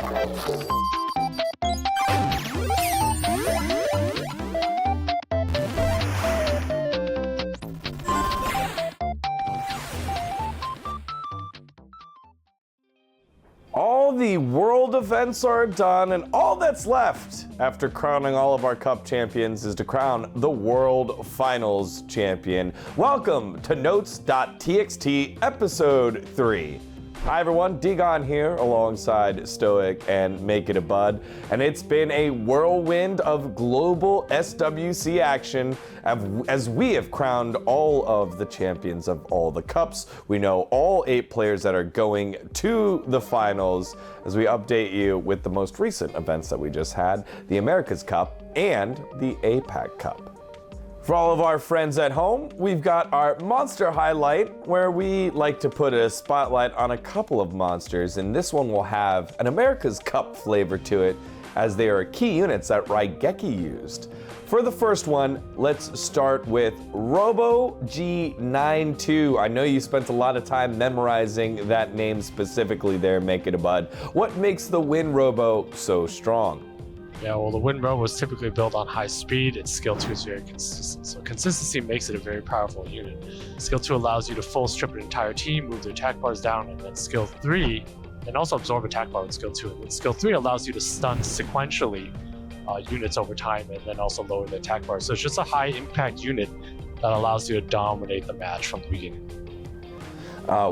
All the world events are done, and all that's left after crowning all of our cup champions is to crown the world finals champion. Welcome to Note.txt episode 3. Hi everyone, Digon here alongside Stoic and Make It a Bud, and it's been a whirlwind of global SWC action as we have crowned all of the champions of all the cups. We know all 8 players that are going to the finals as we update you with the most recent events that we just had, the America's Cup and the APAC Cup. For all of our friends at home, we've got our monster highlight where we like to put a spotlight on a couple of monsters, and this one will have an America's Cup flavor to it as they are key units that Raigeki used. For the first one, let's start with Robo G92. I know you spent a lot of time memorizing that name specifically there, Make It a Bud. What makes the Win Robo so strong? Yeah, well, the Wind Robo was typically built on high speed, and Skill 2 is very consistent. So consistency makes it a very powerful unit. Skill 2 allows you to full strip an entire team, move their attack bars down, and then Skill 3, and also absorb attack bar with Skill 2. And then Skill 3 allows you to stun sequentially units over time, and then also lower the attack bar. So it's just a high impact unit that allows you to dominate the match from the beginning.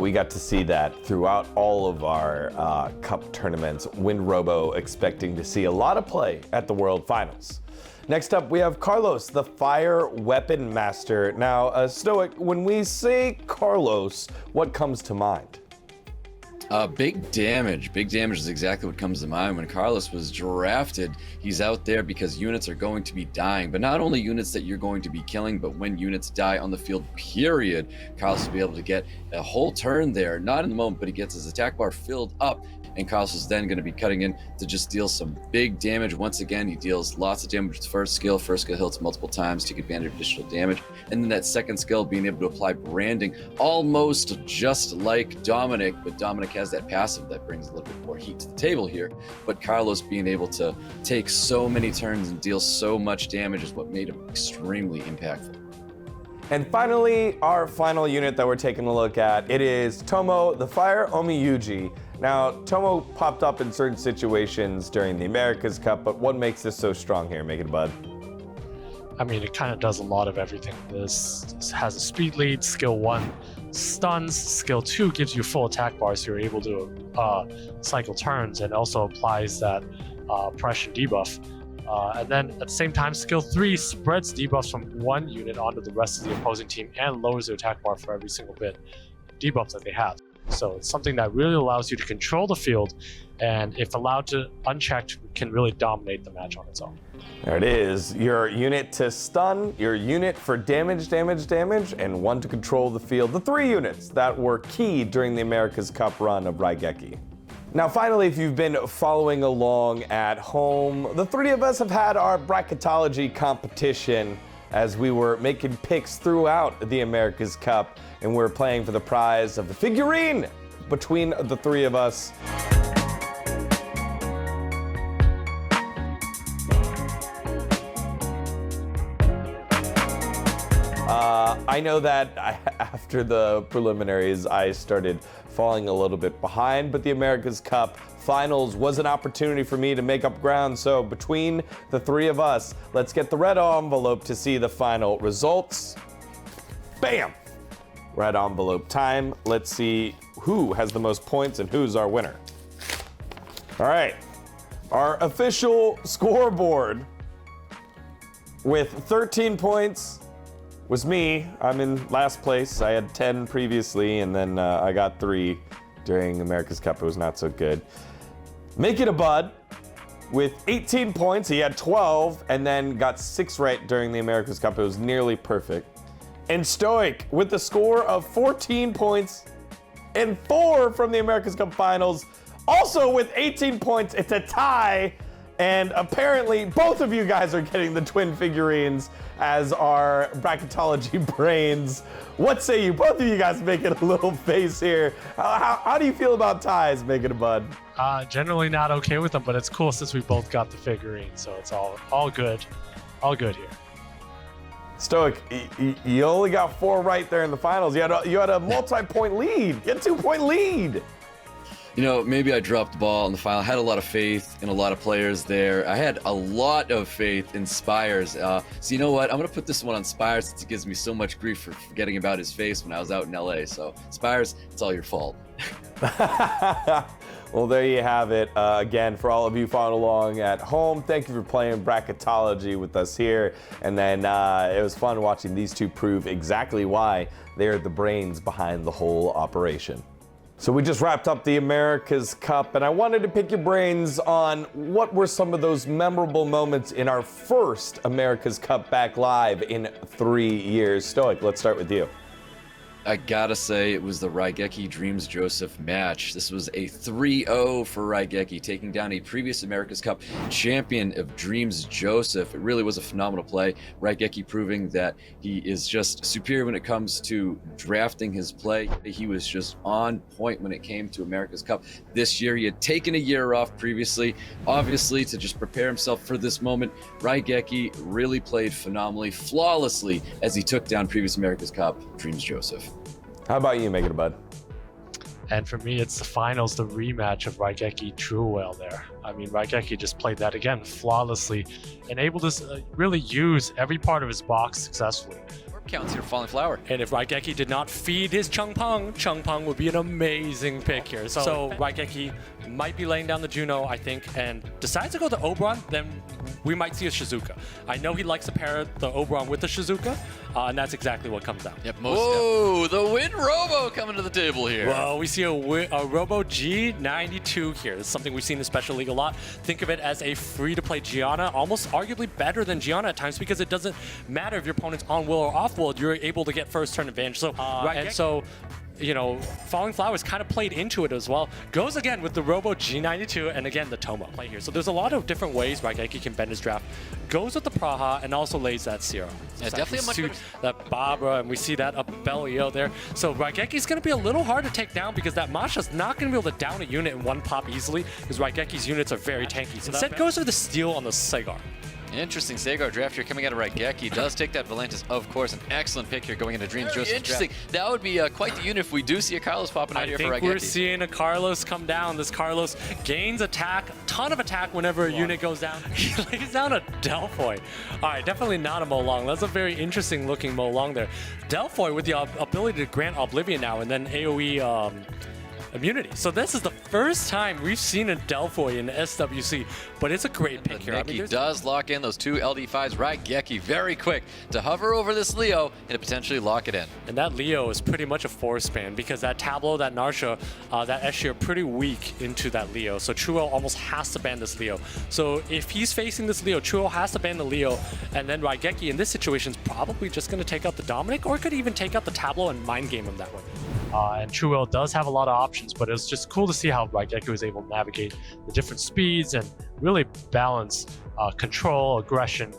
We got to see that throughout all of our cup tournaments. Wind Robo expecting to see a lot of play at the World Finals. Next up, we have Carlos, the Fire Weapon Master. Now, Stoic, when we say Carlos, what comes to mind? Big damage. Big damage is exactly what comes to mind. When Carlos was drafted, he's out there because units are going to be dying, but not only units that you're going to be killing, but when units die on the field, period, Carlos will be able to get a whole turn there. Not in the moment, but he gets his attack bar filled up, and Carlos is then going to be cutting in to just deal some big damage. Once again, he deals lots of damage with first skill. First skill hits multiple times, take advantage of additional damage. And then that second skill, being able to apply branding, almost just like Dominic, but Dominic has that passive that brings a little bit more heat to the table here. But Carlos being able to take so many turns and deal so much damage is what made him extremely impactful. And finally, our final unit that we're taking a look at, it is Tomo, the Fire Omiyuji. Now, Tomo popped up in certain situations during the America's Cup, but what makes this so strong here? Make it a bud. I mean, it kind of does a lot of everything. This has a speed lead, skill 1 stuns, skill 2 gives you full attack bars, so you're able to cycle turns, and also applies that oppression debuff. And then at the same time, skill 3 spreads debuffs from one unit onto the rest of the opposing team and lowers their attack bar for every single bit debuff that they have. So it's something that really allows you to control the field, and if allowed to unchecked, can really dominate the match on its own. There it is, your unit to stun, your unit for damage, and one to control the field. The 3 units that were key during the America's Cup run of Raigeki. Now finally, if you've been following along at home, the 3 of us have had our bracketology competition as we were making picks throughout the America's Cup, and we're playing for the prize of the figurine between the 3 of us. I know that after the preliminaries, I started falling a little bit behind, but the America's Cup Finals was an opportunity for me to make up ground. So between the 3 of us, let's get the red envelope to see the final results. Bam! Red envelope time. Let's see who has the most points and who's our winner. All right, our official scoreboard with 13 points was me. I'm in last place. I had 10 previously, and then I got 3 during America's Cup. It was not so good. Make It a Bud with 18 points. He had 12, and then got 6 right during the America's Cup. It was nearly perfect. And Stoic with the score of 14 points and 4 from the America's Cup Finals. Also with 18 points, it's a tie. And apparently, both of you guys are getting the twin figurines as our bracketology brains. What say you? Both of you guys making a little face here. How do you feel about ties, Making a Bud? Generally not okay with them, but it's cool since we both got the figurine, so it's all good. All good here. Stoic, you only got 4 right there in the finals. You had a multi-point lead. You had a 2-point lead. You know, maybe I dropped the ball in the final. I had a lot of faith in a lot of players there. I had a lot of faith in Spires. So you know what? I'm going to put this one on Spires since it gives me so much grief for forgetting about his face when I was out in LA. So Spires, it's all your fault. Well, there you have it. Again, for all of you following along at home, thank you for playing bracketology with us here. And then it was fun watching these two prove exactly why they're the brains behind the whole operation. So we just wrapped up the America's Cup, and I wanted to pick your brains on what were some of those memorable moments in our first America's Cup back live in 3 years. Stoic, let's start with you. I gotta say, it was the Raigeki Dreams Joseph match. This was a 3-0 for Raigeki, taking down a previous America's Cup champion of Dreams Joseph. It really was a phenomenal play. Raigeki proving that he is just superior when it comes to drafting his play. He was just on point when it came to America's Cup this year. He had taken a year off previously, obviously, to just prepare himself for this moment. Raigeki really played phenomenally, flawlessly, as he took down previous America's Cup Dreams Joseph. How about you, Make It a Bud? And for me, it's the finals, the rematch of Raigeki True Whale there. I mean, Raigeki just played that again flawlessly and able to really use every part of his box successfully. Counts here, Falling Flower. And if Raigeki did not feed his Changpeng would be an amazing pick here. So Raigeki might be laying down the Juno, I think, and decides to go to Oberon, then we might see a Shizuka. I know he likes to pair the Oberon with the Shizuka, and that's exactly what comes out. Yep, Whoa, the Win Robo coming to the table here. Well, we see a Robo G92 here. This is something we've seen in the Special League a lot. Think of it as a free-to-play Gianna, almost arguably better than Gianna at times because it doesn't matter if your opponent's on will or off will, you're able to get first turn advantage. So, and so, you know, Falling Flowers kind of played into it as well. Goes again with the Robo G92 and again the Tomo play here. So there's a lot of different ways Raigeki can bend his draft. Goes with the Praha and also lays that Serum. Yeah, definitely a much better... that Barbara, and we see that Abellio there. So Raigeki's going to be a little hard to take down because that Masha's not going to be able to down a unit in one pop easily because Raigeki's units are very tanky. So instead goes for the steal on the Sagar. Interesting Sagar draft here coming out of Raigeki. Does take that Valantis, of course. An excellent pick here going into Dreams Joseph. Interesting. Draft. That would be quite the unit if we do see a Carlos popping out here for Raigeki. I think we're seeing a Carlos come down. This Carlos gains attack, ton of attack whenever a unit goes down. He lays down a Delphoid. All right, definitely not a Molong. That's a very interesting looking Molong there. Delphoid with the ability to grant Oblivion now and then AoE immunity. So this is the first time we've seen a Delphoid in SWC, but it's a great pick here. He does lock in those 2 LD5s. Raigeki very quick to hover over this Leo and to potentially lock it in. And that Leo is pretty much a force ban because that Tableau, that Narsha, that Escher are pretty weak into that Leo. So Chuo almost has to ban this Leo. So if he's facing this Leo, Chuo has to ban the Leo, and then Raigeki in this situation is probably just going to take out the Dominic, or could even take out the Tableau and mind game him that way. And True does have a lot of options, but it's just cool to see how Raigeki was able to navigate the different speeds and really balance control, aggression,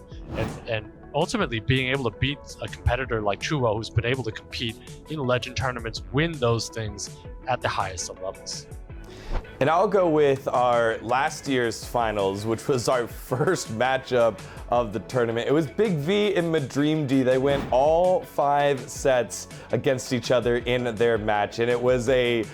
and ultimately being able to beat a competitor like True who's been able to compete in legend tournaments, win those things at the highest of levels. And I'll go with our last year's finals, which was our first matchup of the tournament. It was Big V and Madream D. They went all 5 sets against each other in their match, and it was a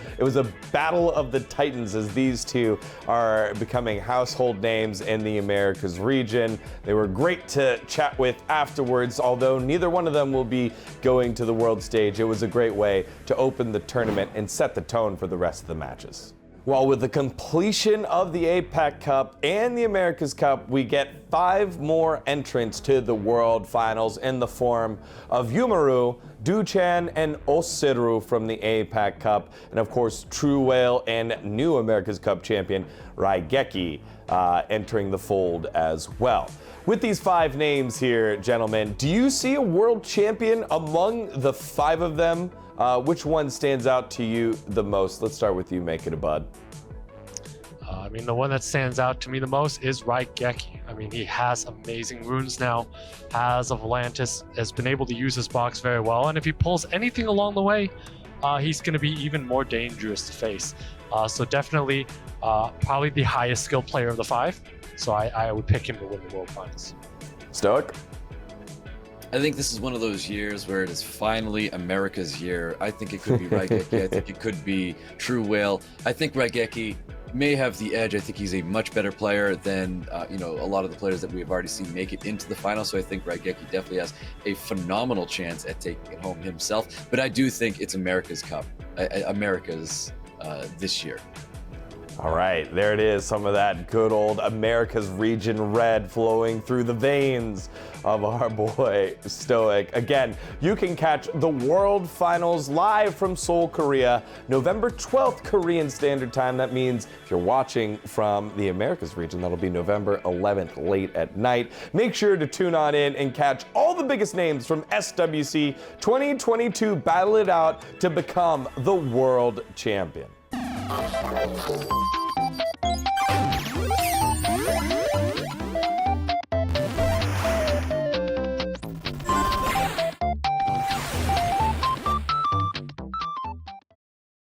battle of the titans as these two are becoming household names in the Americas region. They were great to chat with afterwards, although neither one of them will be going to the world stage. It was a great way to open the tournament and set the tone for the rest of the matches. Well, with the completion of the APAC Cup and the America's Cup, we get 5 more entrants to the World Finals in the form of Yumaru, Duchan, and Osiru from the APAC Cup, and of course True Whale and new America's Cup champion Raigeki entering the fold as well. With these 5 names here, gentlemen, do you see a world champion among the 5 of them? Which one stands out to you the most? Let's start with you, Make It a Bud. I mean, the one that stands out to me the most is Raigeki. I mean, he has amazing runes now, has a Volantis, has been able to use his box very well, and if he pulls anything along the way, he's going to be even more dangerous to face. So definitely, probably the highest skill player of the 5. So I would pick him to win the World Finals. Stoic? I think this is one of those years where it is finally America's year. I think it could be Raigeki. I think it could be True Whale. I think Raigeki may have the edge. I think he's a much better player than a lot of the players that we have already seen make it into the final. So I think Raigeki definitely has a phenomenal chance at taking it home himself. But I do think it's America's Cup, America's this year. All right, there it is. Some of that good old America's region red flowing through the veins of our boy Stoic. Again, you can catch the World Finals live from Seoul, Korea, November 12th, Korean Standard Time. That means if you're watching from the Americas region, that'll be November 11th, late at night. Make sure to tune on in and catch all the biggest names from SWC 2022 battle it out to become the world champion.